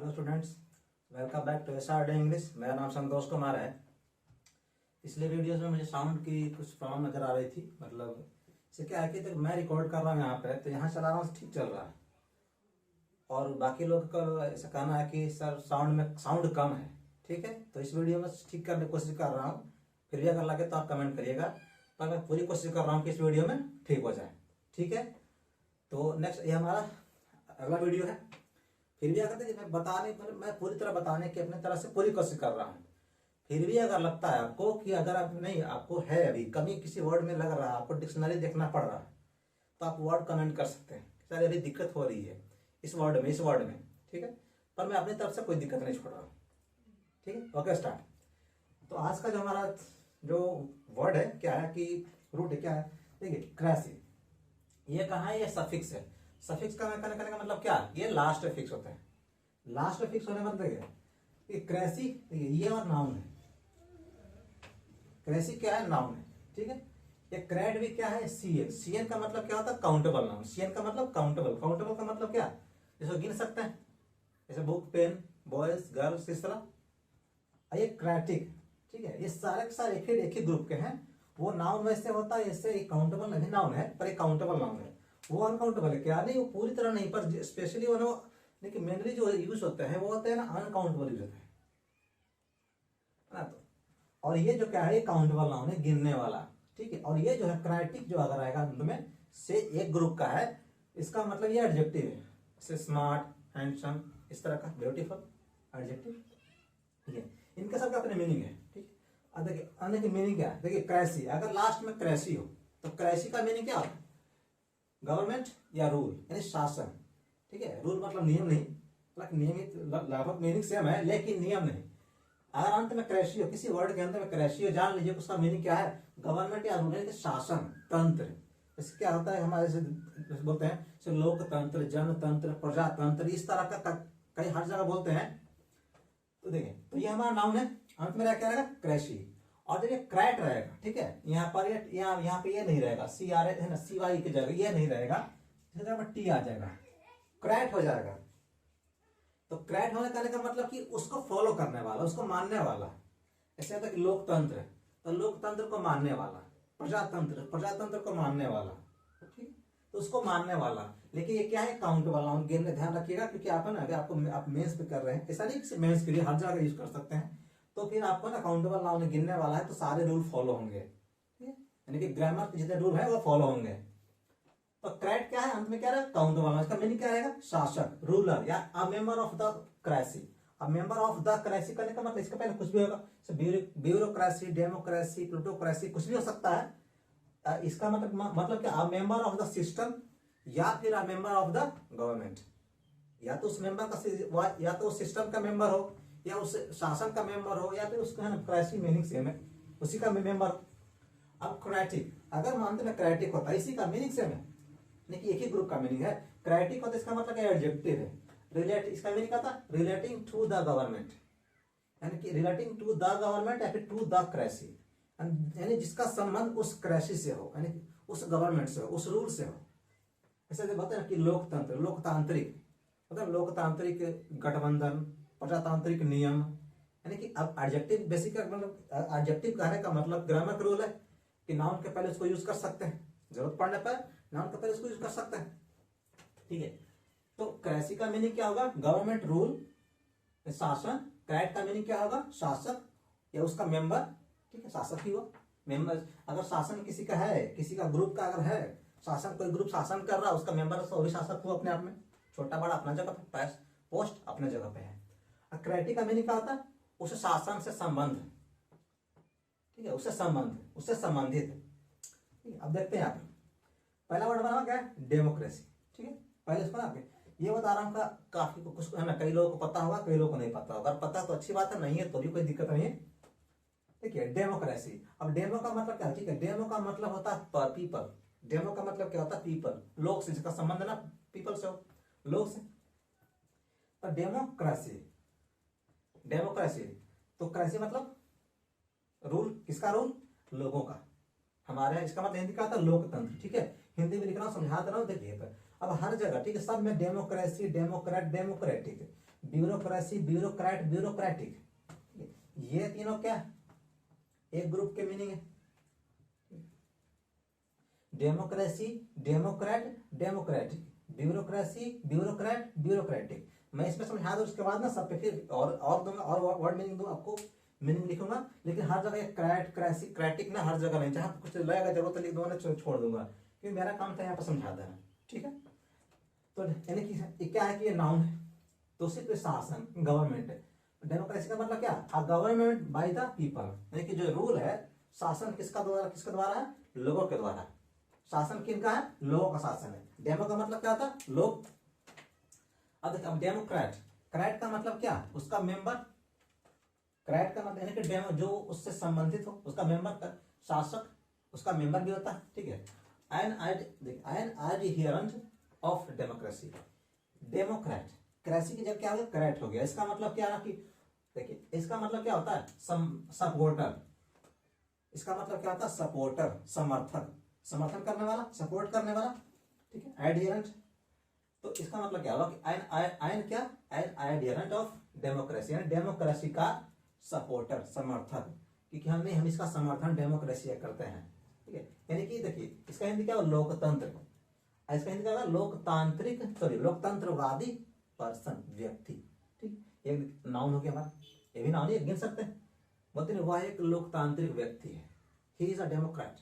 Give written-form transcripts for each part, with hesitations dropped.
Hello students, welcome back to SRD English. मेरा नाम संतोष कुमार है। पिछले वीडियोस में मुझे साउंड की कुछ प्रॉब्लम नज़र आ रही थी। मतलब इसे क्या है कि तो मैं रिकॉर्ड कर रहा हूँ यहाँ पे, तो यहाँ चला रहा हूँ, ठीक चल रहा है, और बाकी लोग का ऐसा कहना है कि सर साउंड कम है। ठीक है, तो इस वीडियो में ठीक करने की कोशिश कर रहा हूँ। फिर भी अगर लगे तो आप कमेंट करिएगा, पर मैं पूरी कोशिश कर रहा हूँ कि इस वीडियो में ठीक हो जाए। ठीक है, तो नेक्स्ट ये हमारा अगला वीडियो है। फिर भी अगर देखिए मैं पूरी तरह बताने की अपनी तरह से पूरी कोशिश कर रहा हूँ। फिर भी अगर लगता है आपको कि अगर आप नहीं, आपको है अभी कमी किसी वर्ड में लग रहा है, आपको डिक्शनरी देखना पड़ रहा है, तो आप वर्ड कमेंट कर सकते हैं कि सर अभी दिक्कत हो रही है इस वर्ड में। ठीक है, पर मैं अपनी तरफ से कोई दिक्कत नहीं छोड़ रहा हूँ। ठीक है, ओके स्टार्ट। तो आज का जो हमारा जो वर्ड है क्या है कि रूट है क्या है, देखिए क्रैसी। ये कहाँ है, ये सफिक्स है। सफिक्स का करने का मतलब क्या, ये लास्ट में फिक्स होता है। लास्ट में फिक्स होने का मतलब ये क्रैसी, देखिए ये और नाउन है। क्रैसी क्या है, नाउन है। ठीक है, ये क्रैड भी क्या है, सीएन। सीएन का मतलब क्या होता है, काउंटेबल नाउन। सीएन का मतलब काउंटेबल। काउंटेबल का मतलब क्या, इसको गिन सकते हैं, जैसे बुक, पेन, बॉयज, गर्ल्स, इस तरह। ये क्राइटिक, ठीक है, ये सारे के सारे एक ही ग्रुप के हैं। वो नाउन वैसे होता है, इससे काउंटेबल नहीं नाउन है, पर एक काउंटेबल नाउन है। वो अनकाउंटेबल है क्या, नहीं वो पूरी तरह नहीं, पर स्पेशली वो लेकिन मेनली जो यूज होते हैं वो होते हैं ना अनकाउंटेबल यूज होते हैं ना। तो और ये जो क्या है, ये काउंटेबल नाउन है, गिनने वाला। ठीक है, और ये जो है क्राइटिक जो अगर आएगा अंत में से एक ग्रुप का है, इसका मतलब ये एडजेक्टिव है, जैसे स्मार्ट, हैंडसम, इस तरह का, ब्यूटीफुल, एडजेक्टिव। ठीक है, इनके सबका अपने मीनिंग है। ठीक है, अब देखिए अन्य की मीनिंग क्या है, देखिए क्रैसी, अगर लास्ट में क्रैसी हो तो क्रैसी का मीनिंग क्या होता है, गवर्नमेंट या रूल, यानी शासन। ठीक है, रूल मतलब नियम नहीं, मतलब नियमित लगभग मीनिंग सेम है लेकिन नियम नहीं। अगर अंत में क्रैशी हो, किसी वर्ड के अंत में क्रैशी हो, जान लीजिए उसका मीनिंग क्या है, गवर्नमेंट या रूल, शासन, तंत्र। इससे क्या होता है, हमारे जैसे बोलते हैं जैसे लोकतंत्र, जनतंत्र, प्रजातंत्र, इस तरह का कई हर जगह बोलते हैं। तो देखिए, तो ये हमारा नाउन है, अंत में क्या रहेगा, क्रैशी। और जब ये क्रैट रहेगा, ठीक है, यहाँ पर यहाँ पे ये नहीं रहेगा, CR है ना, CY की जगह ये नहीं रहेगा, इस जगह पर T आ जाएगा, क्रैट हो जाएगा। तो क्रैट होने का मतलब कि उसको फॉलो करने वाला, उसको मानने वाला। ऐसे होता है कि लोकतंत्र, तो लोकतंत्र को मानने वाला, प्रजातंत्र, प्रजातंत्र को मानने वाला। ठीक, तो उसको मानने वाला। लेकिन ये क्या है, काउंटेबल नाउन। गेम में ध्यान रखिएगा, क्योंकि आप है ना, अगर आपको आप मेंस पे कर रहे हैं, ऐसा नहीं कि मेंस के लिए हर जगह यूज कर सकते हैं, तो फिर आपको ना काउंटेबल नाउन गिनने वाला है तो सारे रूल फॉलो होंगे। ठीक है, यानी कि ग्रामर के जितने रूल है वो फॉलो होंगे। तो क्रैट क्या है, अंत में क्या रहेगा, काउंटेबल। इसका मीनिंग क्या रहेगा, शासक, रूलर, या a member of the cracy. A member of the cracy करने का मतलब इसके पहले कुछ भी होगा, ब्यूरोक्रेसी, डेमोक्रेसी, प्लूटोक्रेसी, कुछ भी हो सकता है। इसका मतलब क्या, अ मेंबर ऑफ द सिस्टम, या फिर अ मेंबर ऑफ द गवर्नमेंट। या तो उस मेंबर का, या तो उस सिस्टम का मेंबर हो, या उस शासन का मेंबर हो, या फिर उसका क्रैसी मीनिंग सेम है, उसी का मेंबर। अब क्राइटिक, अगर मानते में क्राइटिक होता है, इसी का मीनिंग सेम है, लेकिन एक ही ग्रुप का मीनिंग है। क्राइटिक होता है, इसका मतलब एडजेक्टिव है। रिलेट, इसका मीनिंग क्या था, रिलेटिंग टू द गवर्नमेंट, यानी कि रिलेटिंग टू द गवर्नमेंट या फिर टू द क्रैसी, यानी जिसका संबंध उस क्रैसी से हो, यानी उस गवर्नमेंट से हो, उस रूल से हो। ऐसे जब बताते हैं कि लोकतंत्र, लोकतांत्रिक मतलब लोकतांत्रिक गठबंधन, प्रजातांत्रिक नियम, यानी कि अब एडजेक्टिव बेसिक मतलब एडजेक्टिव कहने का मतलब ग्रामर का रूल है कि नाउन के पहले उसको यूज कर सकते हैं, जरूरत पड़ने पर नाउन के पहले उसको यूज कर सकते हैं। ठीक है, तो क्रैसी का मीनिंग क्या होगा, गवर्नमेंट, रूल, शासन। क्रैट का मीनिंग क्या होगा, शासक या उसका मेंबर। ठीक है, शासक ही हो, मेंबर। अगर शासन किसी का है, किसी का ग्रुप का अगर है शासन, कोई ग्रुप शासन कर रहा है, उसका मेंबर तो भी शासक हुआ अपने आप में, छोटा बड़ा अपना जगह पे, पोस्ट अपने जगह पे है। क्राइटिक का मीनिंग क्या होता है, उस शासन से संबंध। ठीक है, उससे संबंध, उससे संबंधित। ठीक है, अब देखते हैं आप, पहला वर्ड बना क्या है, डेमोक्रेसी। ठीक है, पहले इसको ना ये बता रहा हूँ का काफी कुछ है ना, कई लोगों को पता होगा, कई लोगों को नहीं पता होगा। अगर पता तो अच्छी बात है, नहीं है तो भी कोई दिक्कत नहीं है। ठीक है, डेमोक्रेसी। अब डेमो का मतलब क्या है, ठीक है, डेमो का मतलब होता है पीपल। डेमो का मतलब क्या होता है, पीपल, लोग से, जिसका संबंध है ना पीपल से हो, लोग से। पर डेमोक्रेसी, डेमोक्रेसी तो क्रेसी मतलब रूल, किसका रूल, लोगों का। हमारे यहाँ इसका मतलब हिंदी का आता है लोकतंत्र। ठीक है, हिंदी में लिख रहा हूँ, समझा दे रहा हूँ, देखिए। अब हर जगह, ठीक है, सब में democracy, Democrat, democratic, bureaucracy, bureaucrat, bureaucratic, ये तीनों क्या एक ग्रुप के मीनिंग है। Democracy, Democrat, democratic, bureaucracy, bureaucrat, bureaucratic. मैं इसमें समझा दूं, उसके बाद ना सब पे फिर और दूंगा, और वर्ड मीनिंग दूंगा आपको, मीनिंग लिखूंगा, लेकिन हर जगह क्रैट, क्रैसी, क्रैटिक ना हर जगह नहीं, जहां कुछ लगेगा जरूरत लिख दूंगा ना, छोड़ दूंगा, क्योंकि मेरा काम था यहाँ पर समझा देना। ठीक है, तो यानी कि क्या है कि ये नाउन है, तो सिर्फ शासन, गवर्नमेंट है। डेमोक्रेसी का मतलब क्या, a government by the people, यानी कि जो रूल है, शासन किसका द्वारा है, लोगों के द्वारा। शासन किनका है, लोगों का शासन है। डेमो का मतलब क्या होता है, लोग। अब डेमोक्रेट, क्रेट का मतलब क्या, उसका मेंबर। क्रेट का मतलब यानी कि डेमो जो उससे संबंधित हो, उसका मेंबर, शासक उसका मेंबर भी होता है। ठीक है, an adherent of democracy, democrat, cracy की जगह क्या हो गया, क्रेट हो गया। इसका मतलब क्या है कि देखिए, इसका मतलब क्या होता है, सपोर्टर। इसका मतलब क्या होता है, सपोर्टर, समर्थक, समर्थन करने वाला, सपोर्ट करने वाला। ठीक है, एडहिरेंट, तो इसका मतलब क्या होगा कि एन क्या, एन एडहिरेंट ऑफ डेमोक्रेसी, यानी डेमोक्रेसी का सपोर्टर, समर्थक, क्योंकि हम इसका समर्थन डेमोक्रेसी करते हैं। ठीक है, यानी कि देखिए इसका हिंदी क्या होगा, लोकतंत्र, इसका हिंदी क्या होगा, लोकतांत्रिक, सॉरी लोकतंत्रवादी पर्सन, व्यक्ति। ठीक, एक नाउन हो गया हमारा, ये भी नाउन ही गिन सकते हैं, बोलते हैं वह एक लोकतांत्रिक व्यक्ति है, he is a Democrat.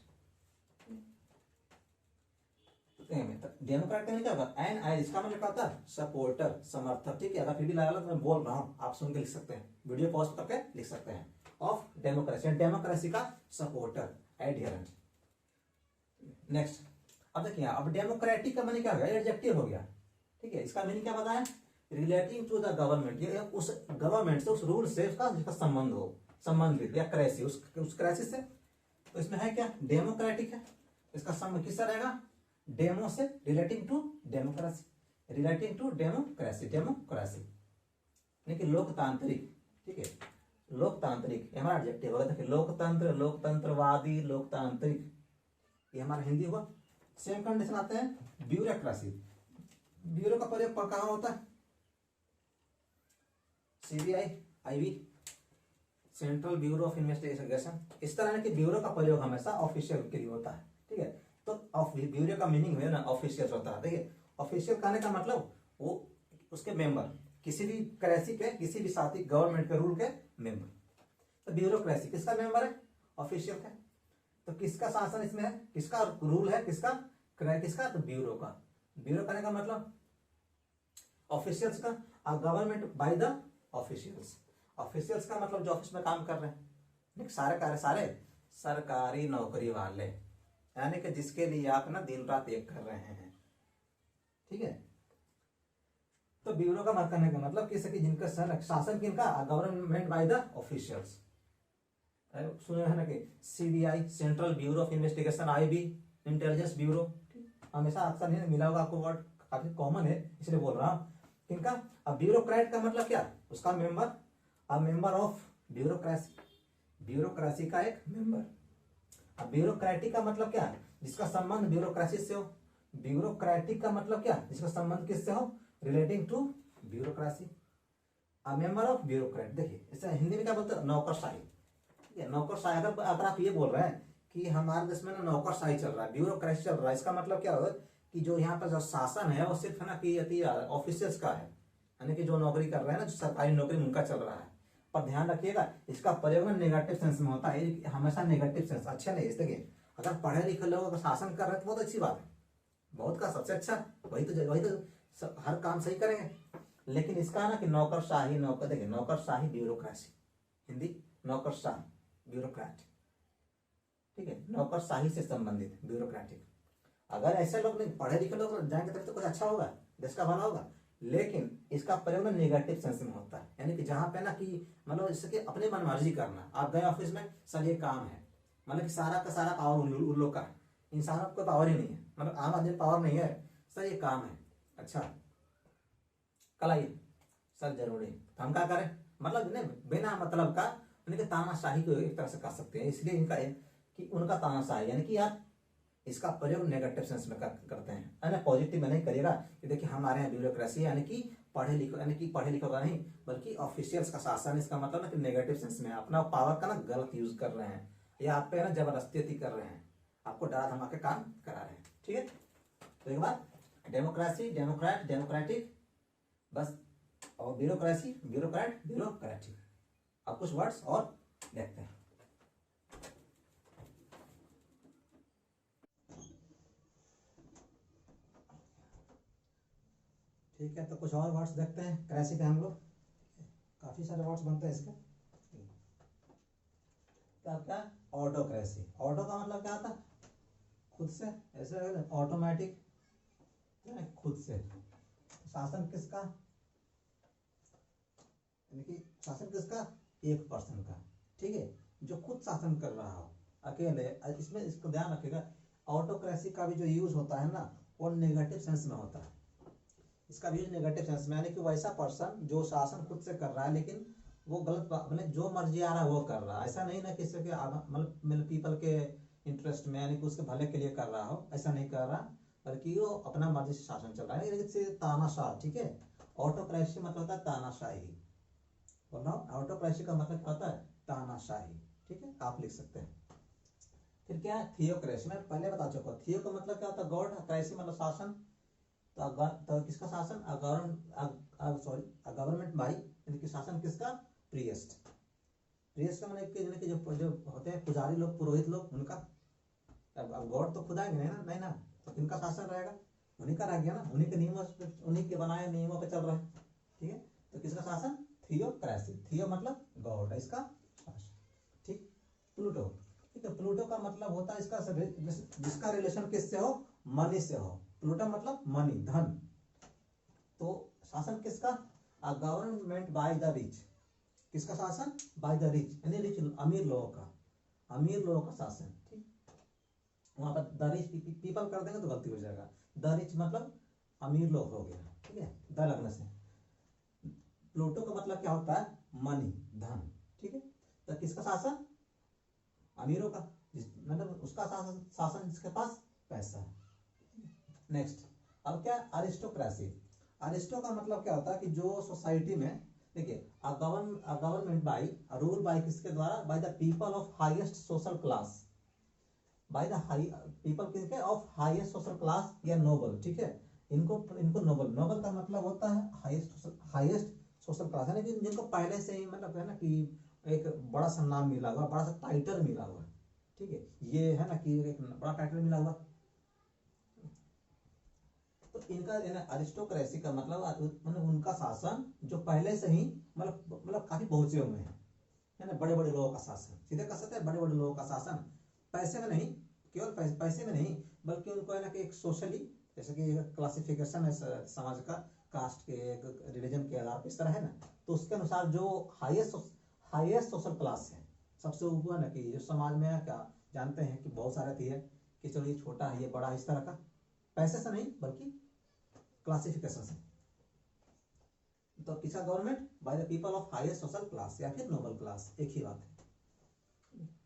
Democrat का क्या होगा, एन आई, इसका मतलब क्या होता है, सपोर्टर, समर्थक। ठीक है, अगर फिर भी लगा तो मैं बोल रहा हूं, आप सुन के लिख सकते हैं, वीडियो पॉज करके लिख सकते हैं, ऑफ डेमोक्रेसी, डेमोक्रेसी का सपोर्टर, एडहिरेंट। नेक्स्ट, अब देखिए, अब डेमोक्रेटिक का मीनिंग क्या हो गया, एडजेक्टिव हो गया। ठीक है, इसका मीनिंग क्या बताया, रिलेटिंग टू द गवर्नमेंट, ये उस गवर्नमेंट से, उस रूल से उसका जिसका संबंध हो, संबंधित, या क्राइसिस, उस क्राइसिस से। तो इसमें है क्या, डेमोक्रेटिक है, इसका संबंध किससे रहेगा, डेमो से, relating to democracy, relating to democracy, democracy यानी कि लोकतांत्रिक। ठीक है, लोकतांत्रिक, ये हमारा एडजेक्टिव होगा। देखिए, लोकतंत्र, लोकतंत्रवादी, लोकतांत्रिक, ये हमारा हिंदी हुआ। सेम कंडीशन आते हैं ब्यूरोक्रेसी। ब्यूरो का प्रयोग कहाँ होता है, CBI, IB, central bureau of investigation. इस तरह के ब्यूरो का प्रयोग हमेशा ऑफिशियल के लिए होता है। ठीक है, तो ब्यूरो का मीनिंग है ना, ऑफिशियल होता है। देखिए, ऑफिशियल कहने का मतलब वो उसके मेंबर, किसी भी करेंसी के, किसी भी साथी गवर्नमेंट के रूल के मेंबर। तो ब्यूरोक्रेसी किसका मेंबर है, ऑफिशियल का। तो किसका शासन इसमें है, किसका रूल है, किसका किसका, तो ब्यूरो का। ब्यूरो करने का मतलब ऑफिशियल्स का, government by the officials. Officials का मतलब जो ऑफिस में काम कर रहे हैं, सारे सरकारी नौकरी वाले, यानी कि जिसके लिए आप ना दिन रात एक कर रहे हैं। ठीक है, तो ब्यूरो का करने का मतलब किसी की, जिनका शासन किनका, गवर्नमेंट बाय द ऑफिशियल्स। सुने है ना कि CBI, central bureau of investigation, IB, intelligence bureau. हमेशा अक्सर नहीं मिला होगा आपको, वर्ड काफी कॉमन है इसलिए बोल रहा हूँ। किनका, अब ब्यूरोक्रेट का मतलब क्या, उसका member, a member of bureaucracy, bureaucracy का एक मेंबर। अब ब्यूरोक्रेटिक का मतलब क्या, जिसका संबंध ब्यूरोक्रेसी से हो। ब्यूरोक्रेटिक का मतलब क्या, जिसका संबंध किससे हो, relating to bureaucracy, a member of bureaucrat. देखिए इसे हिंदी में क्या बोलते हैं, नौकरशाही। नौकरशाही, अगर आप ये बोल रहे हैं कि हमारे देश में ना नौकरशाही चल रहा है, ब्यूरोक्रेसी चल रहा है, इसका मतलब क्या होगा कि जो यहाँ पर जो शासन है वो सिर्फ है ना कि ऑफिसियल्स का है, यानी कि जो नौकरी कर रहे हैं ना, जो सरकारी नौकरी उनका चल रहा है। पर ध्यान रखिएगा, इसका प्रयोग ना नेगेटिव सेंस में होता है, हमेशा नेगेटिव सेंस, अच्छा नहीं। इसलिए अगर पढ़े लिखे लोग अगर शासन कर रहे हैं तो बहुत अच्छी बात है, बहुत का सबसे अच्छा, वही तो हर काम सही करेंगे। लेकिन इसका ना कि नौकरशाही, देखिए नौकरशाही ब्यूरोक्रेसी, हिंदी नौकरशाह, ब्यूरोक्रेट। ठीक है, नौकरशाही से संबंधित, ब्यूरोक्रेटिक। अगर ऐसे लोग नहीं पढ़े लिखे लोग जाएंगे तब तो कुछ अच्छा होगा, देश का भला होगा। लेकिन इसका प्रयोग ना नेगेटिव सेंस में होता है, यानी कि जहां पे ना कि मतलब इसके अपने मनमर्जी करना। आप गए ऑफिस में, सर ये काम है, मतलब कि सारा का सारा पावर उन लोग का है, इंसानों को पावर ही नहीं है, मतलब आम आदमी पावर नहीं है। सर ये काम है, अच्छा कल आइए, सर जरूरी, तो हम क्या करें, मतलब नहीं बिना मतलब का, यानी कि तानाशाही को एक तरह से कर सकते हैं। इसलिए इनका कि उनका तानाशाही, यानी कि आप इसका प्रयोग नेगेटिव सेंस में करते हैं, पॉजिटिव में नहीं करिएगा कि देखिए हमारे यहाँ ब्यूरोक्रेसी, यानी कि पढ़े लिखे यानी कि पढ़े लिखे होगा नहीं, बल्कि ऑफिशियल्स का शासन, इसका मतलब ना कि नेगेटिव सेंस में अपना पावर का ना गलत यूज कर रहे हैं, या आप पे ना जबरदस्ती कर रहे हैं, आपको डरा धमा के काम करा रहे हैं। ठीक है, तो एक बार डेमोक्रेसी, डेमोक्रेट, डेमोक्रेटिक, बस, और ब्यूरोक्रेसी, ब्यूरोक्रेट, ब्यूरोक्रेटिक। अब कुछ वर्ड्स और देखते हैं। ठीक है, तो कुछ और वर्ड्स देखते हैं क्रेसी पे हम लोग, काफी सारे वर्ड्स बनते हैं इसके। क्या ऑटोक्रेसी, ऑटो का मतलब क्या था, खुद से, ऐसे ऑटोमेटिक, खुद से। शासन किसका, यानी कि शासन किसका, एक पर्सन का, ठीक है, जो खुद शासन कर रहा हो अकेले। इसमें इसको ध्यान रखिएगा, ऑटोक्रेसी का भी जो यूज होता है ना, वो नेगेटिव सेंस में होता है। इसका भी यूज नेगेटिव सेंस में, यानी कि वैसा पर्सन जो शासन खुद से कर रहा है, लेकिन वो गलत, मतलब जो मर्जी आ रहा है वो कर रहा है। ऐसा नहीं ना किसी के मतलब पीपल के इंटरेस्ट में, यानी कि उसके भले के लिए कर रहा हो, ऐसा नहीं कर रहा, बल्कि वो अपना मर्जी से शासन चल रहा है, जैसे तानाशाह। ठीक है, ऑटोक्रेसी मतलब होता है तानाशाही, बोल रहा हूँ, ऑटोक्रेसी का मतलब क्या होता है, तानाशाही। ठीक है, आप लिख सकते हैं। फिर क्या है थियोक्रेसी, मैं पहले बता चुका हूँ। थियो का मतलब क्या होता है, गॉड, क्रेसी मतलब शासन। तो किसका शासन, गवर्नमेंट बाई, यानी कि शासन किसका, प्रियस्ट। प्रियस्ट का मतलब कि जो होते हैं पुजारी लोग, पुरोहित लोग, उनका। अब गॉड तो खुद आएंगे ना, नहीं ना, तो किनका शासन रहेगा, उन्हीं का रह गया ना, उन्हीं के नियमों, उन्हीं के बनाए नियमों पे चल रहे हैं। ठीक है, तो किसका शासन, थियोक्रेसी। थियो मतलब गॉड, इसका शासन। ठीक, प्लूटो, ठीक है, प्लूटो का मतलब होता है इसका जिसका रिलेशन किससे हो, मनी से हो। प्लूटो मतलब मनी, धन। तो शासन किसका, गवर्नमेंट बाय द रिच। किसका शासन, बाय द रिच, यानी रिच, अमीर लोगों का, अमीर लोगों का शासन। ठीक, वहां पर द रिच पीपल कर देंगे तो गलती हो जाएगा, द रिच मतलब अमीर लोग हो गया। ठीक है, द लगने से। प्लूटो का मतलब क्या होता है, मनी, धन। ठीक है, तो किसका शासन, अमीरों का, मतलब उसका शासन, शासन जिसके पास पैसा है। नेक्स्ट, अब क्या, अरिस्टोक्रेसी। अरिस्टो का मतलब क्या होता है कि जो सोसाइटी में, देखिए, गवर्नमेंट बाई, रूल बाई किसके द्वारा, by the people of highest social class, by the people किसके, ऑफ हाईएस्ट सोशल क्लास या नोबल। ठीक है, इनको नोबल, नोबल का मतलब होता है हाईएस्ट सोशल क्लास, यानी कि जिनको पहले से ही मतलब है ना कि एक बड़ा सा नाम मिला हुआ, बड़ा सा टाइटल मिला हुआ। ठीक है, ये है ना कि एक बड़ा टाइटल मिला हुआ। तो इनका अरिस्टोक्रेसी का मतलब उनका शासन जो पहले से ही मतलब काफी पहुंचे हुए हैं, है ना, बड़े बड़े लोगों का शासन, सीधे कह सकते हैं बड़े बड़े लोगों का शासन। पैसे में नहीं, केवल पैसे में नहीं, बल्कि उनको है ना कि एक सोशली, जैसे कि क्लासिफिकेशन है समाज का, कास्ट के, रिलीजन के आधार पर इस तरह है ना, तो उसके अनुसार जो हाईएस्ट सोशल क्लास है, सबसे ऊपर ना कि जो समाज में क्या जानते हैं कि बहुत सारे थी है कि चलो ये छोटा है, ये बड़ा है, इस तरह का, पैसे से नहीं बल्कि क्लासिफिकेशन से। तो किसका, government by the people of highest social class या फिर नोबल क्लास, एक ही बात है।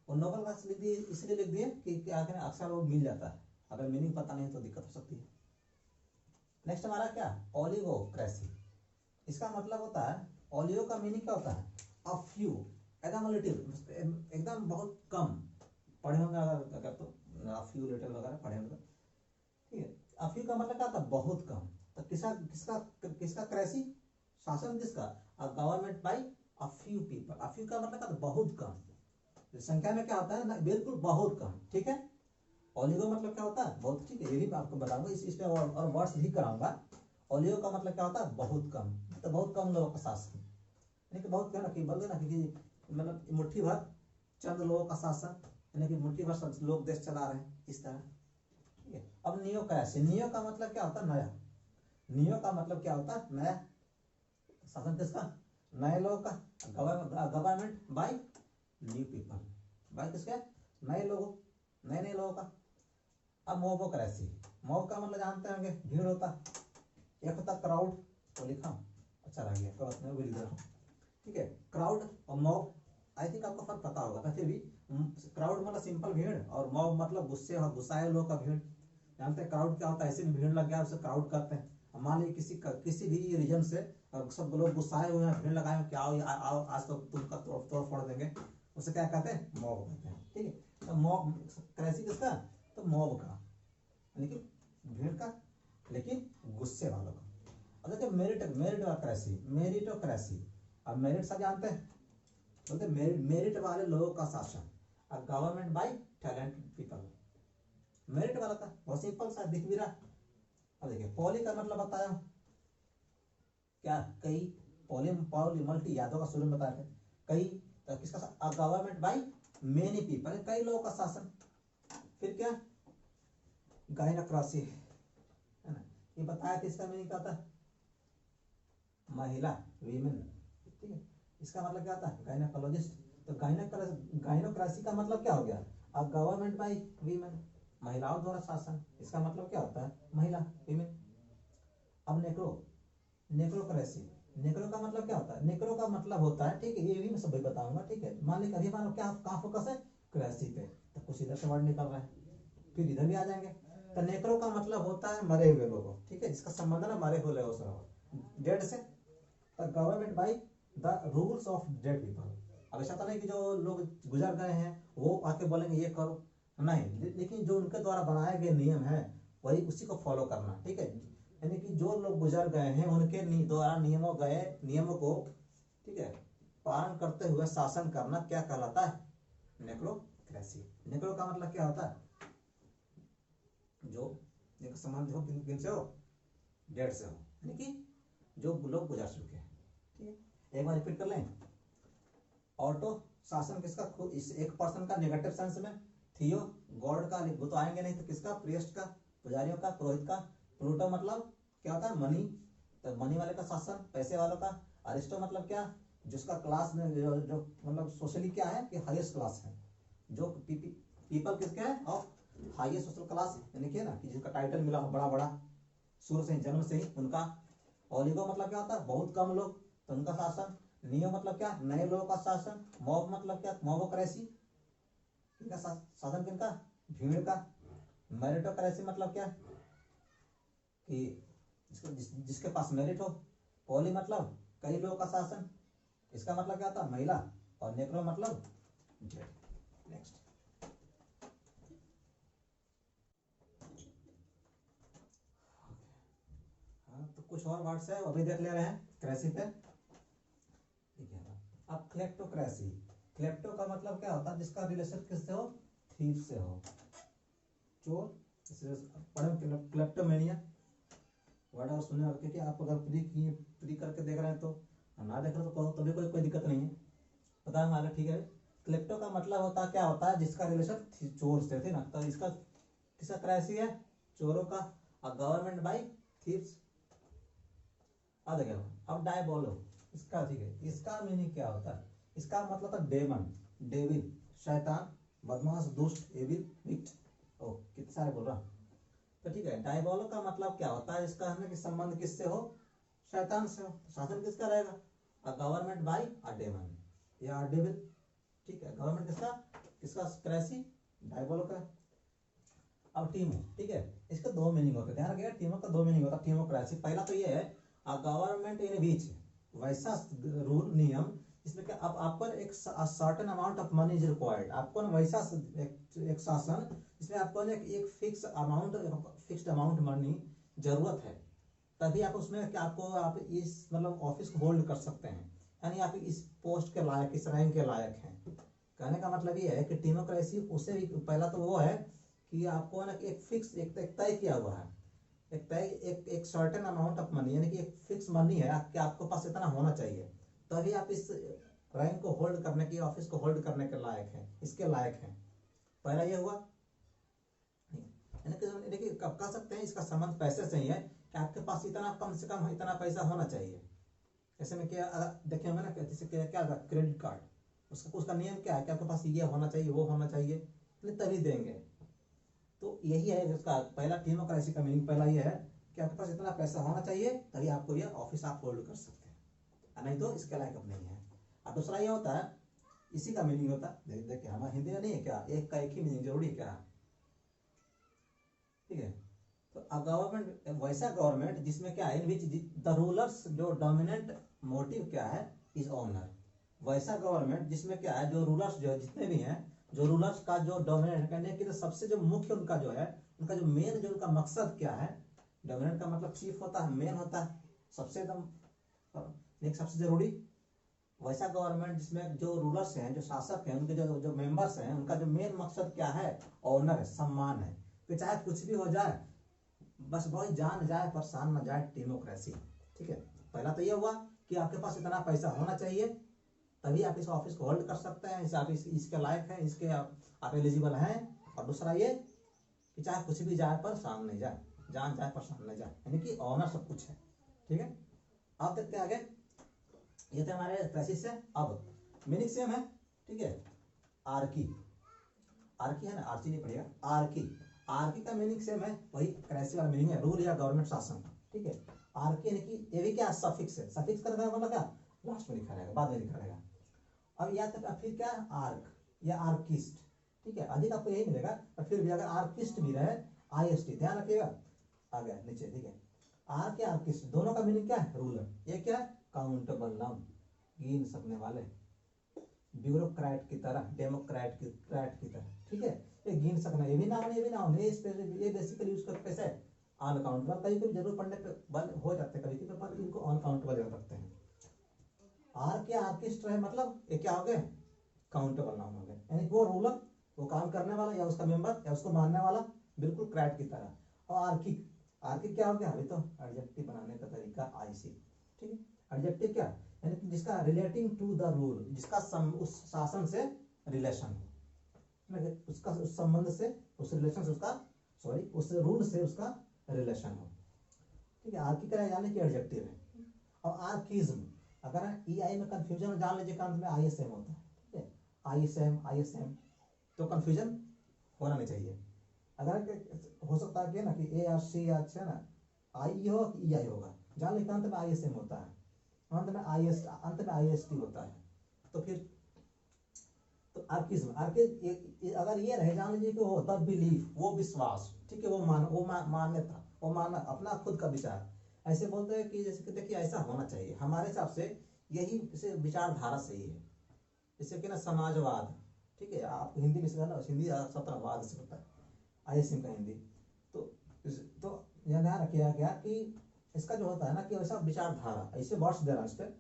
और नोबल क्लास लिख दिए, इसलिए लिख दिए कि क्या करें, अक्सर वो मिल जाता है, अगर मीनिंग पता नहीं तो दिक्कत हो सकती है। नेक्स्ट हमारा क्या, ओलिगोक्रेसी। इसका मतलब होता है, ओलियो का मीनिंग क्या होता है, अ फ्यू, एकदम लिटिल, एकदम बहुत कम। पढ़े होंगे अगर तो अ फ्यू लिटिल वगैरह पढ़े होंगे। ठीक है, अ फ्यू का मतलब क्या होता है, बहुत कम। तो किसका किसका किसका क्रेसी, शासन किसका, government by a few people. A few का मतलब क्या होता है, बहुत कम। संख्या में क्या होता है ना, बिल्कुल बहुत कम। ठीक है, ओलिगो मतलब क्या होता है, बहुत। ठीक है, ये भी मैं आपको बताऊंगा, इसमें और वर्ड्स भी कराऊंगा। ओलिगो का मतलब क्या होता है, बहुत कम, तो बहुत कम लोगों का शासन, यानी कि बहुत क्या ना कि बोलते ना कि मतलब मुट्ठी भर चंद लोगों का शासन, यानी कि मुट्ठी भर सब लोग देश चला रहे हैं, इस तरह। ठीक है, अब नियोक्रेसी, नियो का मतलब क्या होता है, नया। नियो का मतलब क्या होता है, नया। शासन किसका, नए लोगों का, government by new people, by किसके, नए लोगों, नए नए लोगों का। अब मोबोक्रेसी, मोब का मतलब जानते होंगे, भीड़ होता, एक होता क्राउड, वो लिखा, अच्छा रह गया, कोई बात नहीं, वो लिख रहा हूँ। ठीक है, क्राउड और मॉब, आई थिंक आपको फर्क पता होगा, फिर भी क्राउड मतलब सिंपल भीड़, और मॉब मतलब गुस्से और गुस्साए लोगों का भीड़। जानते हैं क्राउड क्या होता है, ऐसे भी भीड़ लग गया उसे क्राउड कहते हैं, मान लीजिए किसी भी रीजन से और सब लोग गुस्साए हुए हैं, भीड़ लगाए हुए, क्या आओ आओ आज तो तुमका तोड़ फोड़ देंगे, उसे क्या कहते हैं, मॉब कहते हैं। ठीक है, तो मॉब करेंसी किसका, तो मॉब का, लेकिन भीड़ का, लेकिन गुस्से वालों का। अब देखिए मेरिटोक्रेसी। अब मेरिट सब जानते हैं, बोलते मेरिट वाले लोगों का शासन, government by talented people. Merit वाला था, बहुत सिंपल सा दिख भी रहा। अब देखिए पॉली का मतलब बताया हूं क्या, कई, पॉली पॉली मल्टी यादव का शुरू में बताया थे, कई, तो किसका, गवर्नमेंट बाय मेनी पीपल, कई लोगों का शासन। फिर क्या, गायनोक्रेसी है ना, ये बताया था, इसका मीनिंग क्या था, महिला, वीमेन। ठीक है, इसका मतलब क्या था, गायनोकोलॉजिस्ट। तो गायनोक्रेसी का मतलब क्या हो गया, गवर्नमेंट बाय वीमेन, महिलाओं द्वारा शासन। इसका मतलब क्या होता है, महिला, वीमेन। अब नेक्रोक्रेसी, नेक्रो का मतलब क्या होता है, नेक्रो का मतलब होता है, ठीक है, ये भी मैं सब बताऊंगा। ठीक है, मान लीजिए अभी हमारा क्या कहाँ फोकस है, क्रेसी पे, तो कुछ इधर से वर्ड निकल रहा है, फिर इधर भी आ जाएंगे। तो नेक्रो का मतलब होता है मरे हुए लोगों, ठीक है, जिसका संबंध है मरे हुए लोगों से, डेड से। Government by the rules of dead people. अब ऐसा तो नहीं कि जो लोग गुजर गए हैं वो आके बोलेंगे ये करो, नहीं, लेकिन जो उनके द्वारा बनाए गए नियम है वही उसी को फॉलो करना। ठीक है, यानी कि जो लोग गुजर गए हैं उनके द्वारा नियमों को, ठीक है, पालन करते हुए शासन करना क्या कहलाता है, नेक्रोक्रेसी। नेक्रो का मतलब क्या होता है, जो जिनका संबंध हो किन से हो, डेड से हो, यानी कि जो लोग गुजर चुके हैं। ठीक है, एक बार रिपीट कर लें। ऑटो शासन किसका, इस एक पर्सन का नेगेटिव सेंस में, थियो गॉड का, वो तो आएंगे नहीं, तो किसका, प्रियस्ट का, पुजारियों का, पुरोहित का। प्लूटो मतलब क्या होता है, मनी, तो मनी वाले का शासन, पैसे वालों का। अरिस्टो मतलब क्या, जिसका क्लास में जो मतलब सोशली क्या है कि हाईएस्ट क्लास है, जो पीपल किसके हैं, ऑफ हाईएस्ट सोशल क्लास, यानी कि ना कि जिसका टाइटल मिला हो बड़ा बड़ा शुरू से जन्म से ही उनका। ओलिगो मतलब क्या होता है, बहुत कम लोग, तो उनका शासन। नियो मतलब क्या, नए लोगों का शासन। मॉब मतलब क्या, मॉबोक्रेसी, इनका शासन किनका, भीड़ का। मेरिटोक्रेसी मतलब क्या कि जिसके पास मेरिट हो। पॉली मतलब कई लोगों का शासन, इसका मतलब क्या होता है, महिला। और नेक्रो मतलब जेड। नेक्स्ट, हाँ तो कुछ और वर्ड्स है अभी देख ले रहे हैं क्रेसी पे। ठीक है, अब क्लेप्टोक्रेसी। क्लेप्टो का मतलब क्या होता है, जिसका रिलेशन किससे हो, थीफ से हो, चोर। पढ़े क्लेप्टोमेनिया वर्ड और सुने, और क्योंकि आप अगर प्री करके देख रहे हैं तो, ना देख रहे तो तभी कोई दिक्कत नहीं है, पता है हमारा। ठीक है, क्लेप्टो का मतलब होता है, क्या होता है, जिसका रिलेशन चोर से थे ना, तो इसका किसका क्राइसी है, चोरों का। और गवर्नमेंट बाई थीव्स। आ देखो, अब डायबोलो, इसका, ठीक है, इसका मीनिंग क्या होता है, इसका मतलब था डेमन, डेविल, शैतान, बदमाश, दुष्ट, एविल, विक्ट। ओ कितने सारे बोल रहा। तो ठीक है, डायबोलो का मतलब क्या होता है, इसका है कि संबंध किससे हो, शैतान से हो। शासन किसका रहेगा, गवर्नमेंट बाई अ डेमन या डेविल। ठीक है, गवर्नमेंट किसका, किसका क्रेसी, डायबोलो का। अब टीमो, ठीक है, इसके दो मीनिंग होते हैं, ध्यान रखिएगा, टीमो का दो मीनिंग होता है, टीमोक्रेसी। पहला तो ये है, गवर्नमेंट इन विच, वैसा रूल नियम इसमें क्या, अब आपको एक certain amount of money is required, आपको ना वैसा एक शासन इसमें आपको एक फिक्स्ड अमाउंट मनी जरूरत है, तभी आप उसमें क्या आपको आप इस मतलब ऑफिस को होल्ड कर सकते हैं, यानी आप इस पोस्ट के लायक, इस रैंक के लायक हैं। कहने का मतलब ये है कि टीमोक्रेसी उससे भी पहला तो वो है कि आपको ना एक फिक्स, एक तय किया हुआ है, एक तय, एक सर्टेन अमाउंट ऑफ मनी, यानी कि एक फिक्स मनी है कि आपके पास इतना होना चाहिए, तभी आप इस रैंक को होल्ड करने की, ऑफिस को होल्ड करने के लायक हैं, इसके लायक हैं। पहला ये हुआ। देखिए कब कह सकते हैं इसका संबंध पैसे से ही है कि आपके पास इतना, कम से कम इतना पैसा होना चाहिए। ऐसे में क्या देखे होंगे ना, जैसे क्या क्रेडिट कार्ड, उसका नियम क्या है कि आपके पास ये होना चाहिए, वो होना चाहिए, तभी देंगे। तो यही है उसका पहला टीमोक्रेसी का मीनिंग, पहला ये है कि आपके पास इतना पैसा होना चाहिए तभी आपको ये ऑफिस आप होल्ड कर सकते हैं, नहीं तो इसके लायक अब नहीं है। और दूसरा ये होता है, इसी का मीनिंग होता है, देखिए हमारा हिंदी में नहीं है क्या, एक का एक ही मीनिंग जरूरी है क्या, ठीक है, तो गवर्नमेंट, वैसा गवर्नमेंट जिसमें क्या है, इन विच द रूलर्स, जो डोमिनेंट मोटिव क्या है, इज ऑनर। वैसा गवर्नमेंट जिसमें क्या है, जो रूलर्स जो जितने भी हैं, जो रूलर्स का जो डोमिनेंट करने की, तो सबसे जो मुख्य उनका जो है, उनका जो मेन जो उनका मकसद क्या है, डोमिनेंट का मतलब चीफ होता है, मेन होता है, सबसे एकदम एक सबसे जरूरी। वैसा गवर्नमेंट जिसमें जो रूलर्स हैं, जो शासक हैं, उनके जो जो मेंबर्स हैं, उनका जो मेन मकसद क्या है, ऑनर है, सम्मान है, कि चाहे कुछ भी हो जाए, बस वही जान जाए परेशान न जाए, डेमोक्रेसी। ठीक है, पहला तो ये हुआ कि आपके पास इतना पैसा होना चाहिए, तभी आप इस ऑफिस को होल्ड कर सकते हैं, आप इसके लायक हैं, इसके आप एलिजिबल हैं। और दूसरा ये कि चाहे कुछ भी जाए पर सामने नहीं जाए, जान जाए पर सामने नहीं जाए, यानी कि ऑनर सब कुछ है। ठीक है, अब देखते हैं आगे। ये थे हमारे क्राइसिस से। अब मीनिंग सेम है। ठीक है, आर्की, आर्की है ना, आर्ची नहीं पड़ेगा, आर्की। आर्की का मीनिंग सेम है, वही क्राइसिस वाला मीनिंग है, रूल या गवर्नमेंट शासन। ठीक है, आर्की यानी कि ये भी क्या सफिक्स है, सफिक्स का मतलब क्या, लास्ट में लिखा रहेगा, बाद में लिखा रहेगा। अब या तो फिर क्या, आर्क या आर्किस्ट। ठीक है, अधिक आपको यही मिलेगा, और फिर भी अगर आर्किस्ट भी रहे, IST ध्यान रखिएगा, आ गया नीचे। ठीक है, आर्क या आर्किस्ट दोनों का मीनिंग क्या है, रूलर। ये क्या है, काउंटेबल नाउन, गिन सकने वाले, ब्यूरोक्रेट की तरह, डेमोक्रेट की तरह। ठीक है, ये गिन सकना, ये भी नाउन, ये भी नाउन, ये बेसिकली यूज करते कैसे, अनकाउंटेबल, कभी कभी जरूर पढ़ने पे बल हो जाते हैं, कभी कभी पर इनको अनकाउंटेबल रखते हैं। आर्क या आर्किस्ट रहे मतलब ये क्या हो गए, काउंटेबल नाउन हो गए, यानी वो रूलर, वो काम करने वाला, या उसका मेंबर, या उसको मानने वाला, बिल्कुल क्राइट की तरह। और आर्किक, आर्किक क्या हो गया, अभी तो एडजेक्टिव बनाने का तरीका IC। ठीक है, एडजेक्टिव क्या, यानी कि जिसका रिलेटिंग टू द रूल, जिसका उस शासन से रिलेशन हो, उसका उस संबंध से, उस रिलेशन से उसका, सॉरी उस रूल से उसका रिलेशन हो। ठीक है, आर्किक का जाने की एडजेक्टिव है। और आर्किज्म, अगर EI में कंफ्यूजन जान लीजिए, अंत में ISM होता है। ठीक है, ISM तो कंफ्यूजन होना नहीं चाहिए। अगर हो सकता है कि ना कि A या C या अच्छा ना IE हो कि EI होगा, जान लीजिए अंत में ISM होता है, अंत में IST होता है। तो फिर तो आर्किज्म, अगर ये रहे, जान लीजिए कि वो होता बिलीफ, वो विश्वास। ठीक है, वो मान्यता, वो मानना, अपना खुद का विचार। ऐसे बोलते हैं कि जैसे कि देखिए ऐसा होना चाहिए, हमारे हिसाब से यही इसे विचारधारा सही है, जैसे कि ना समाजवाद। ठीक है, आप हिंदी में से ना, हिंदी सत्रवाद से होता है, ISM का हिंदी। तो यह ध्यान रखिएगा क्या कि इसका जो होता है ना कि ऐसा विचारधारा, ऐसे वर्ड्स दे रहा है इस पर।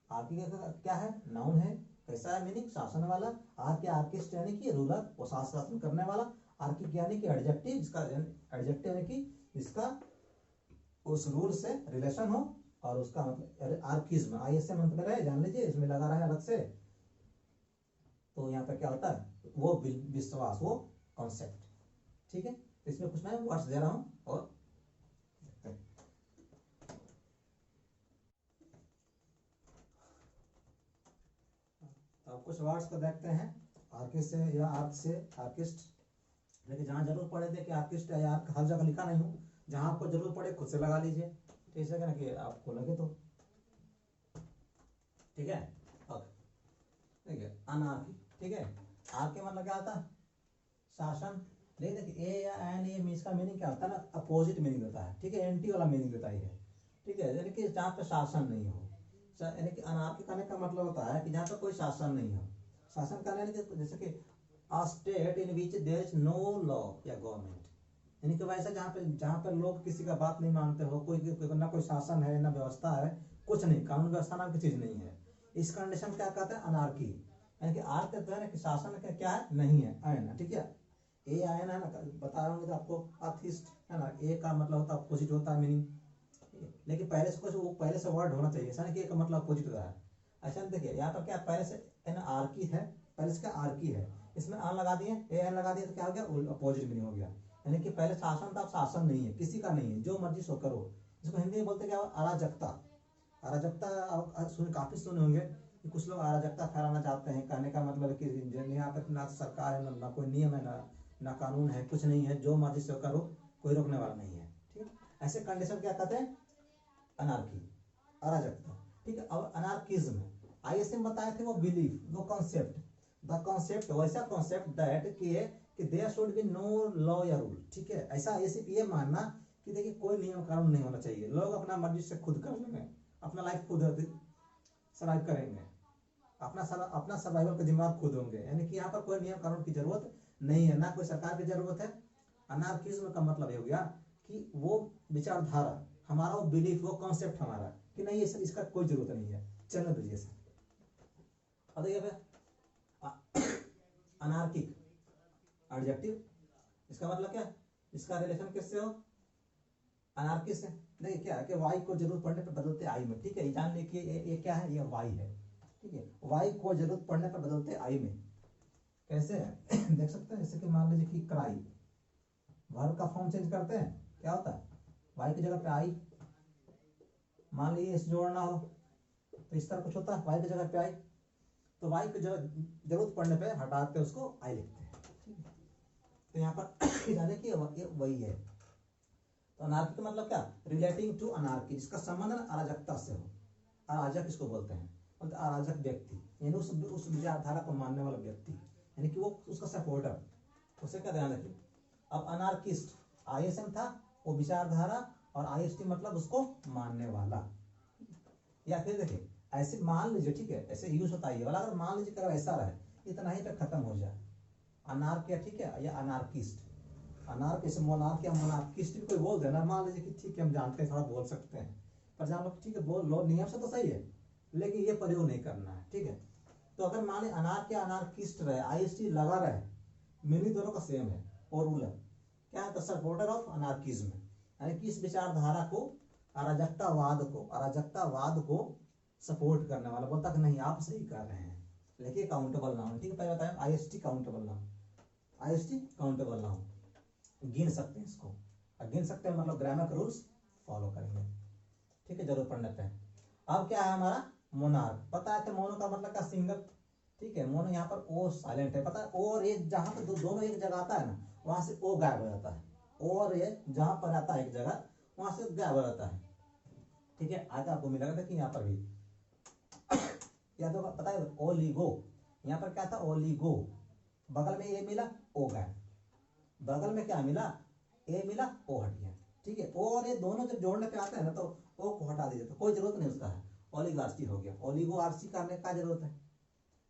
आर्की का क्या है, नाउन है, कैसा है मीनिंग, शासन वाला। आर्क या आर्किस्ट यानी कि रूलर, वो शासन करने वाला। आर्किक यानी कि एडजेक्टिव, जिसका एडजेक्टिव यानी कि जिसका उस रूल से रिलेशन हो, और उसका मतलब आर्किज्म, ISM अंत में रहे, जान लीजिए इसमें लगा रहा है अलग से। तो यहाँ पर क्या होता है, वो विश्वास, वो कॉन्सेप्ट। ठीक है, तो इसमें कुछ मैं वर्ड्स दे रहा हूं, और अब कुछ वर्ड्स को देखते हैं, आर्किस्ट से या आर्क से, आर्किस्ट। लेकिन जहां जरूर पड़े थे कि आर्किस्ट या आर्क, हर जगह लिखा नहीं हूं, जहां आपको जरूर पड़े खुद से लगा लीजिए, तो इसे ना कि आपको लगे तो। ठीक है, अब ठीक है, अनार्की। ठीक है, आर्क मतलब क्या होता है, शासन। लेकिन देखिए A या N, ये इसका मीनिंग क्या होता है ना, अपोजिट मीनिंग होता है। ठीक है, एंटी वाला मीनिंग देता है। ठीक है, यानी कि जहाँ पे शासन नहीं हो, यानी कि अनार्की करने का मतलब होता है कि जहाँ पे कोई शासन नहीं हो। शासन करने के जैसे कि a state in which there is no law या गवर्नमेंट, यानी कि वैसा जहाँ पे लोग किसी का बात नहीं मानते हो, कोई ना कोई शासन है, ना व्यवस्था है, कुछ नहीं, कानून व्यवस्था नाम की चीज नहीं है। इस कंडीशन क्या कहते हैं, अनार्की। यानी कि आर्क कहते हैं ना कि शासन का क्या है, नहीं है, आयन। ठीक है, ए आयन है ना, बता रहा हूँ आपको, अथिस्ट है ना, ए का मतलब होता है अपोजिट होता है मीनिंग। लेकिन पहले से कुछ वो पहले से वर्ड होना चाहिए, ऐसा नहीं कि एक मतलब अपोजिट रहा है। ऐसा देखिए यहाँ पर क्या पहले से एन आर्की है, पहले से क्या आर्की है, इसमें आन लगा दिए, ए एन लगा दिए, तो क्या हो गया, अपोजिट मीनिंग हो गया। यानी कि पहले शासन था, अब शासन नहीं है, किसी का नहीं है, जो मर्जी सो करो। इसको हिंदी में बोलते क्या, अराजकता। अराजकता सुन काफी सुने होंगे कि कुछ लोग अराजकता फैलाना चाहते हैं, कहने का मतलब है कि यहाँ पर ना सरकार है, ना कोई नियम है, ना कानून है, कुछ नहीं है, जो मर्जी से करो, कोई रोकने वाला नहीं है। ठीक है, ऐसे कंडीशन क्या कहते हैं, अनार्की, अराजकता। ठीक है, अब अनार्किज्म, ISM बताए थे वो बिलीफ, वो कॉन्सेप्ट, द कॉन्सेप्ट, वैसा कॉन्सेप्ट दैट कि there should be no law या रूल। ठीक है, ऐसा ISM ये मानना कि देखिए कोई नियम कानून नहीं होना चाहिए, लोग अपना मर्जी से खुद कर लेंगे, अपना लाइफ खुद सर्वाइव करेंगे, अपना सर्वाइवल का जिम्मेदार खुद होंगे। यानी कि यहाँ पर कोई नियम कानून की जरूरत नहीं है, ना कोई सरकार की जरूरत है। अनार्किज्म का मतलब ये हो गया कि वो विचारधारा हमारा, वो बिलीफ, वो कॉन्सेप्ट हमारा कि नहीं ये इसका कोई जरूरत नहीं है, चलने दीजिए सर। अब देखिए अनार्किक एडजेक्टिव, इसका मतलब क्या, इसका रिलेशन किससे हो, अनार्की से। देखिए क्या है कि वाई को जरूरत पड़ने पर बदलते आई में, ठीक है, जान लीजिए ये क्या है, ये वाई है, ठीक है। वाई को जरूरत पड़ने पर बदलते आई में, कैसे है देख सकते हैं, जैसे कि मान लीजिए कि क्राई, वर्ब का फॉर्म चेंज करते हैं, क्या होता है, वाई की जगह पे आई, मान लीजिए इस जोड़ना हो तो इस तरह कुछ होता है, वाई की जगह पे आई, तो वाई की जरूरत पड़ने पे हटाते उसको आई लिखते हैं, ठीक है। तो यहाँ पर जाने की वही है। तो अनार्की का मतलब क्या, रिलेटिंग टू अनार्की, जिसका संबंध अराजकता से हो। अराजक इसको बोलते हैं, मतलब अराजक व्यक्ति, यानी उस विचारधारा को मानने वाला व्यक्ति, यानी कि वो उसका सपोर्टर, उसे क्या ध्यान रखिए। अब अनार्किस्ट आईएसएम था, वो विचारधारा, और आईएसटी मतलब उसको मानने वाला। या फिर देखिए ऐसे मान लीजिए, ठीक है, ऐसे यूज होता है ये वाला, अगर मान लीजिए अगर ऐसा रहे, इतना ही पे खत्म हो जाए, अनार्किया, ठीक है, या अनार्किस्ट, अनार्क ऐसे मोनार्क या मोनार्किस्ट भी कोई बोल देना, मान लीजिए कि ठीक है हम जानते हैं, थोड़ा बोल सकते हैं, पर जहाँ लोग ठीक है बोल लो, नियम से तो सही है, लेकिन ये प्रयोग नहीं करना है, ठीक है। तो अगर मान ली अनार्क या अनार्किस्ट रहे, आईएसटी लगा रहे, मीनिंग दोनों का सेम है, और रूल है क्या है, सपोर्टर ऑफ अनार्किज्म, यानी कि इस विचारधारा को, अराजकतावाद को सपोर्ट करने वाला, बोलता कि नहीं आप सही कर रहे हैं, लेकिन काउंटेबल नाउन, ठीक है, पहले बताया IST countable noun, IST countable noun, गिन सकते हैं इसको, और गिन सकते हैं मतलब ग्रामर के रूल्स फॉलो करेंगे, ठीक है, जरूर पढ़ने पे। अब क्या है हमारा मोनार्क, पता है कि मोनो का मतलब क्या, सिंगल, ठीक है, मोनो यहाँ पर ओ साइलेंट है, पता है, और एक जहां पर दोनों एक जगह आता है ना, वहां से ओ गायब हो जाता है, और ये जहां पर आता है एक जगह, वहां से गायब हो जाता है, ठीक है। आगे आपको मिलेगा कि यहाँ पर भी या तो पता है ओलिगो, यहाँ पर क्या था, ओलिगो, बगल में ये मिला, ओ गायब, बगल में क्या मिला, ए मिला, ओ हट गया, ठीक है। ओ और ये दोनों जब जोड़ने पे आते हैं ना, तो ओ को हटा दीजिए, तो कोई जरूरत नहीं उसका है, ओलिगार्ची हो गया, ओलिगो आर्ची करने का जरूरत है।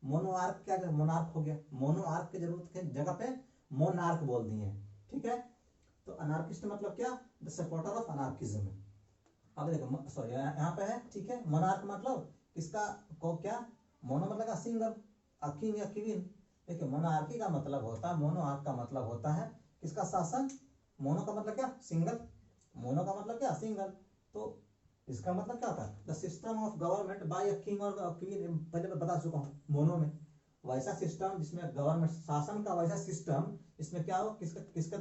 मोनोआर्क क्या, मोनार्क हो गया, मोनोआर्क की जरूरत के जगह पे मोनार्क बोल दिए, ठीक है। तो अनार्किस्ट मतलब क्या, द सपोर्टर ऑफ अनार्किज्म। अब देखो सॉरी यहाँ पे है, ठीक है, मोनार्क मतलब इसका को क्या, मोनो मतलब का सिंगल, किंग या क्वीन। देखिए मोनार्की का मतलब होता है, मोनोआर्क का मतलब होता है किसका शासन, मोनो का मतलब क्या, सिंगल, मोनो का मतलब क्या, सिंगल, तो इसका मतलब क्या होता है, the system of government by a king और क्वीन, पहले मैं बता चुका हूँ, मोनो में वैसा सिस्टम जिसमें गवर्नमेंट शासन का वैसा सिस्टम, इसमें क्या हो, किसके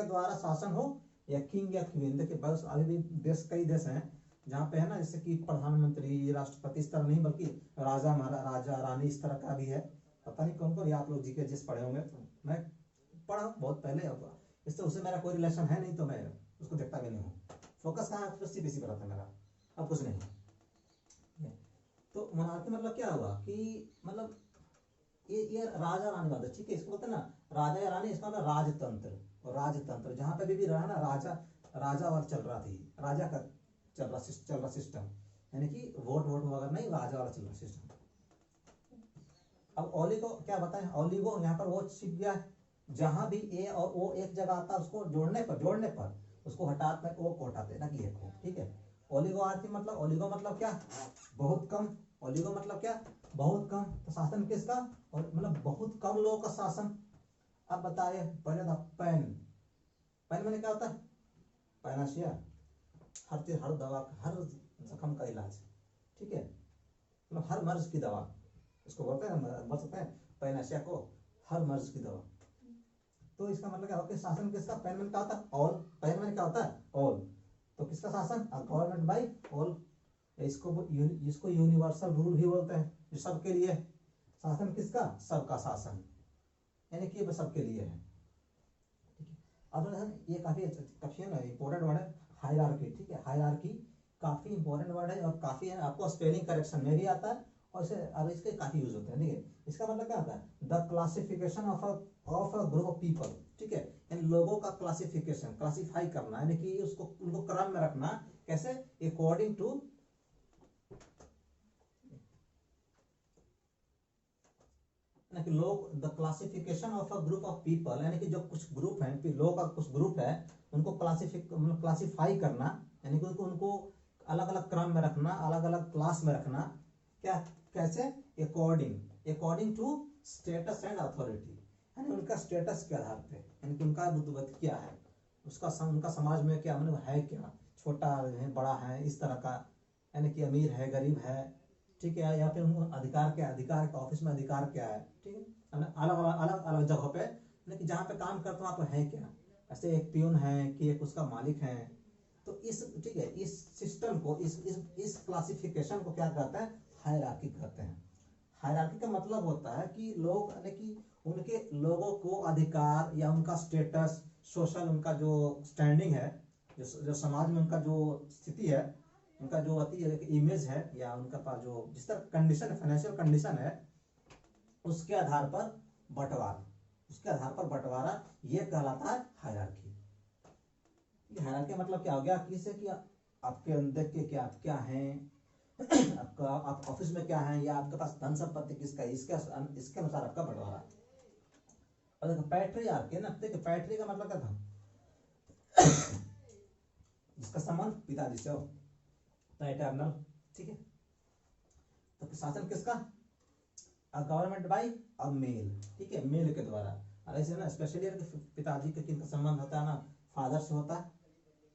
द्वारा शासन हो, या किंग या क्वीन। देखिए बस अभी भी देश, कई देश हैं जहाँ पे है ना, जैसे कि प्रधानमंत्री, राष्ट्रपति, इस तरह नहीं, बल्कि राजा, महाराजा, रानी, इस तरह का भी है, पता नहीं कौन कौन, आप लोग जीके जिस पढ़े होंगे, तो मैं पढ़ा बहुत पहले, इससे उससे मेरा कोई रिलेशन है नहीं, तो मैं उसको देखता भी नहीं हूँ, फोकस कहाँ है, सीबीएसई पर रहता है मेरा, अब कुछ नहीं। तो मोनार्की मतलब क्या हुआ कि मतलब ये राजा रानी बात है, ठीक है, इसको बोलते हैं ना राजा या रानी, इसका मतलब राजतंत्र, और राजतंत्र जहां पे भी रहा ना, राजा और चल रहा थी, राजा का चल रहा सिस्टम, यानी कि वोट वगैरह नहीं, राजा वाला चल रहा सिस्टम। अब ओली को क्या बताएं, ओलिगो यहाँ पर वो छिप गया है, जहां भी ए और ओ एक जगह आता है, उसको जोड़ने पर उसको हटाते, ओ को हटाते ना, कि एक को, ठीक है। ओलिगोआर्की मतलब, ओलिगो मतलब क्या, बहुत कम, ओलिगो मतलब क्या, बहुत कम, तो शासन किसका, और मतलब बहुत कम लोगों का शासन। अब बताइए, पहले था पैन, पैन मैंने क्या होता है, पैनाशिया, हर चीज, हर दवा, हर जख्म का इलाज, ठीक है, मतलब हर मर्ज की दवा, इसको बोलते हैं, बोल सकते हैं पैनाशिया को, हर मर्ज की दवा। तो इसका मतलब क्या होता है, शासन किसका, पैन में क्या होता है, ऑल, पैन में क्या होता है, ऑल, तो किसका शासन, गवर्नमेंट बाई ऑल, इसको यूनिवर्सल रूल भी बोलते हैं, जो सबके लिए, शासन किसका, सबका शासन, यानी कि सबके लिए है, ठीक है। अब ये काफी इंपॉर्टेंट वर्ड है, हायरार्की, ठीक है, हायरार्की काफी इंपॉर्टेंट वर्ड है, और काफी है, आपको स्पेलिंग करेक्शन में भी आता है, और इसे अब इसके काफी यूज होते हैं। ठीक है, इसका मतलब क्या होता है, the classification of a group of people. ठीक है, इन लोगों का क्लासिफिकेशन, क्लासिफाई करना, यानी कि उसको उनको क्रम में रखना, कैसे, अकॉर्डिंग टू कि लोग, the classification of a group of people, यानी कि जो कुछ ग्रुप है, लोगों का कुछ ग्रुप है, उनको क्लासिफाई करना, यानी कि उनको अलग अलग क्रम में रखना, अलग अलग क्लास में रखना, क्या, कैसे, according to status and authority, यानी उनका स्टेटस के आधार पे, यानी कि उनका रुतबत क्या है, उनका समाज में क्या मतलब है, क्या छोटा है बड़ा है इस तरह का, यानी कि अमीर है गरीब है, ठीक है, या फिर उनको अधिकार क्या, अधिकार का ऑफिस में अधिकार क्या है। ठीक है, अलग अलग अलग जगहों पे, यानी कि जहाँ पे काम करते हो आप है क्या, ऐसे एक प्यून है कि एक उसका मालिक है। तो इस, ठीक है, इस सिस्टम को, इस क्लासिफिकेशन को क्या कहते हैं, हायरार्की कहते हैं। हायरार्की का मतलब होता है कि लोग, यानी कि उनके लोगों को अधिकार या उनका स्टेटस, सोशल उनका जो स्टैंडिंग है, जो समाज में उनका जो स्थिति है, उनका जो अति इमेज है, या उनका पास जो जिस तरह कंडीशन है, फाइनेंशियल कंडीशन है, उसके आधार पर बंटवारा, ये कहलाता है हायरार्की। हायरार्की मतलब क्या हो गया, किसे कि आपके अंदर के क्या, आप क्या हैं, आपका, आप ऑफिस में क्या है, या आपके पास धन संपत्ति किसका है, इसके अनुसार आपका बंटवारा। और देखो पैट्रियार्की ना, देखो पैट्री का मतलब क्या था, जिसका संबंध पिताजी से हो, पैटर्नल। ठीक है, तो शासन किसका, गवर्नमेंट बाई अ मेल। ठीक है, मेल के द्वारा। और ऐसे ना स्पेशली पिताजी के किनका संबंध होता है ना, फादर से होता है,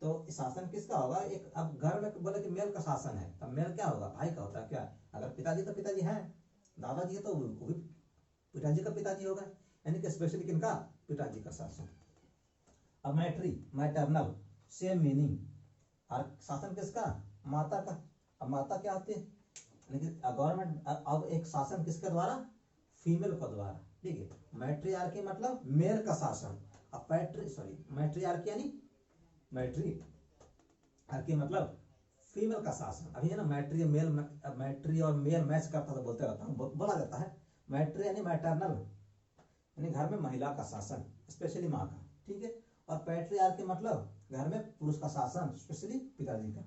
तो शासन किसका होगा, एक, अब घर में बोले कि मेल का शासन है, तब मेल क्या होगा, भाई का होता है क्या, अगर पिताजी तो पिताजी है, दादाजी है तो वो भी पिताजी का पिताजी होगा, यानी कि स्पेशली किनका, पिताजी का शासन। अब मैटरनल, सेम मीनिंग। और शासन किसका, माता का। अब माता क्या होती है, लेकिन गवर्नमेंट, अब एक शासन किसके द्वारा, फीमेल के द्वारा। ठीक है, मैट्रियार्की मतलब मेल का शासन, अब मैट्रियार्की यानी मैट्रियार्की मतलब फीमेल का शासन। अभी है ना मैट्री और मेल मैच करता तो बोलते रहता हूँ, बोला जाता है। मैट्री यानी मैटरनल, यानी घर में महिला का शासन, स्पेशली माँ का। ठीक है, और पैट्रियार्की मतलब घर में पुरुष का शासन, स्पेशली पिताजी का,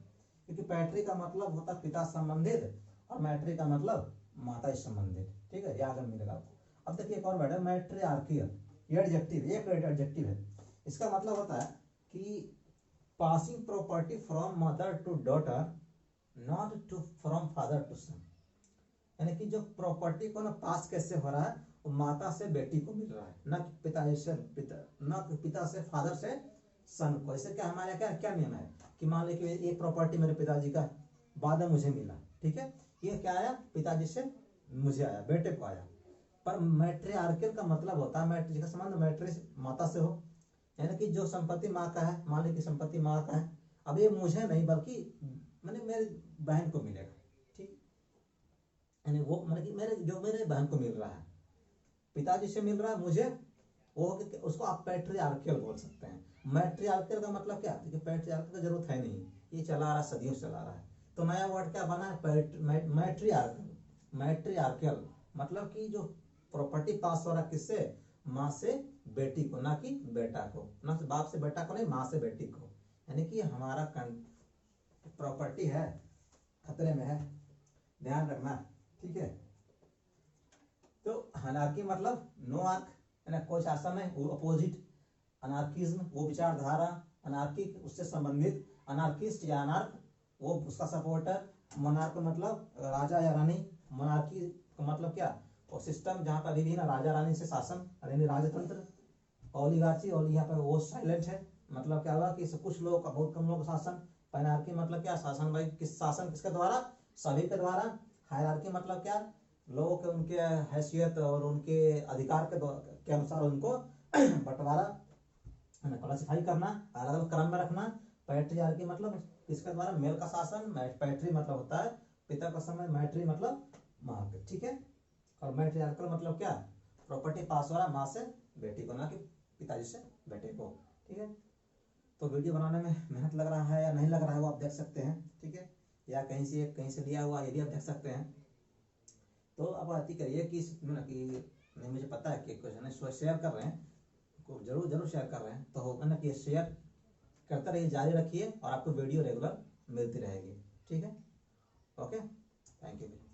क्योंकि पैट्री का मतलब होता पिता संबंधित, और मैट्री का मतलब माता से संबंधित। ठीक है, याद मिलेगा आपको। अब देखिए एक और वर्ड है मैट्रियार्कियल, ये एडजेक्टिव, एक एडजेक्टिव है। इसका मतलब होता है कि passing property from mother to daughter, not to from father to son, यानी कि जो प्रॉपर्टी को ना पास कैसे हो रहा है, वो माता से बेटी को मिल रहा है, न पिता से न पिता से फादर से सन को। ऐसे क्या हमारे क्या क्या नियम है कि मान ली कि एक प्रॉपर्टी मेरे पिताजी का, बाद में मुझे मिला। ठीक है, ये क्या आया, पिताजी से मुझे आया, बेटे को आया। पर मैट्रियार्कियल का मतलब होता है, मैट्री का संबंध मैट्री माता से हो, यानी कि जो संपत्ति माँ का है, मान ली कि संपत्ति माँ का है, अब ये मुझे नहीं बल्कि मैंने मेरी बहन को मिलेगा। ठीक, यानी वो मतलब कि मेरे बहन को मिल रहा है, पिताजी से मिल रहा है मुझे, वो उसको आप पैट्रियार्कियल बोल सकते हैं। मैट्रियार्कियल का मतलब क्या, देखिए पैट्रियार्कियल का जरूरत है नहीं, ये चला रहा सदियों चला रहा है। तो नया वर्ड क्या बना है, मैट्रियार्कियल मतलब कि जो प्रॉपर्टी पास हो रहा किससे, माँ से बेटी को, ना कि बेटा को, ना बाप से बेटा को नहीं, माँ से बेटी को, यानी कि हमारा प्रॉपर्टी है खतरे में है, ध्यान रखना। ठीक है, तो अनार्की मतलब नो आर्क, यानी कोई शासन है, वो अपोजिट। अनार्किज्म वो विचारधारा, अनार्की उससे संबंधित, अनार्किस्ट या अनार्क वो उसका सपोर्टर। मोनार्क मतलब राजा या रानी, मोनार्की का मतलब क्या, वो सिस्टम जहाँ पर अभी भी ना राजा रानी से शासन, यानी राजतंत्र। ओलिगार्ची, और यहाँ पर वो साइलेंट है, मतलब क्या हुआ कि कुछ लोगों का, बहुत कम लोगों का शासन। पैनार्की मतलब क्या, शासन भाई शासन किसके द्वारा, सभी के द्वारा। हायरार्की मतलब क्या, लोगों के उनके हैसियत और उनके अधिकार के अनुसार उनको बंटवारा, क्लासिफाई करना, अलग अलग क्रम में रखना। पैट्रियार्की मतलब किसके द्वारा, मेल का शासन। पैट्री मतलब होता है पिता का समय, मैट्री मतलब माँ के। ठीक है, और मैट्रियार्कल मतलब क्या, प्रॉपर्टी पास हो रहा माँ से बेटी को, ना कि पिताजी से बेटे को। ठीक है, तो वीडियो बनाने में मेहनत लग रहा है या नहीं लग रहा है वो आप देख सकते हैं। ठीक है, या कहीं से लिया हुआ ये भी आप देख सकते हैं। तो आप आती करिए कि नहीं, मुझे पता है कि क्वेश्चन है शेयर कर रहे हैं, जरूर जरूर शेयर कर रहे हैं, तो होगा ना कि शेयर करते रहिए, जारी रखिए और आपको वीडियो रेगुलर मिलती रहेगी। ठीक है, ओके, थैंक यू।